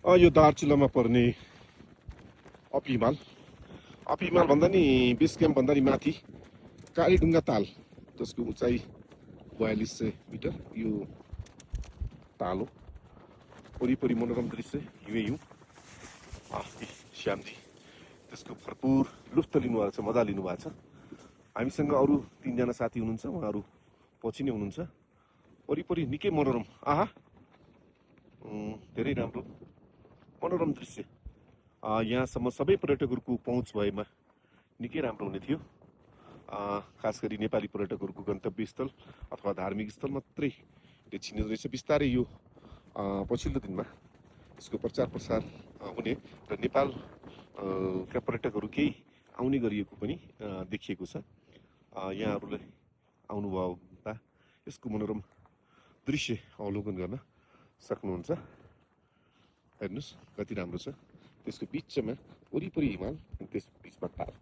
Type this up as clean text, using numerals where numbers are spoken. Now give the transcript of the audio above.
यो दार्चुलामा पर्ने अप हिमाल भन्दा नि बेस क्याम्प भन्दा नि माथि कालीढुङ्गा ताल, जसको उचाइ 4200 मिटर। यो ताल हो। वरिपरि मनोरम दृश्य, हिउँ श्यामजी त्यसको भरपुर लुफ्त लिनुभएको छ, मजा लिनुभएको छ। हामीसँग अरू 3 जना साथी हुनुहुन्छ, उहाँहरू पछि नै हुनुहुन्छ। वरिपरि निकै मनोरम, धेरै राम्रो मनोरम दृश्य। यहाँसम्म सबै पर्यटकहरूको पहुँच भएमा निकै राम्रो हुने थियो। खास गरी नेपाली पर्यटकहरूको गन्तव्य स्थल अथवा धार्मिक स्थल मात्रै चिनिँदो रहेछ। बिस्तारै यो पछिल्लो दिनमा यसको प्रचार प्रसार हुने र नेपालका पर्यटकहरू केही आउने गरिएको पनि देखिएको छ। यहाँहरूलाई आउनुभयो हुँदा यसको मनोरम दृश्य अवलोकन गर्न सक्नुहुन्छ। हेर्नुहोस् कति राम्रो छ। त्यसको बिचमा वरिपरि हिमाल, त्यस बिचमा ताल।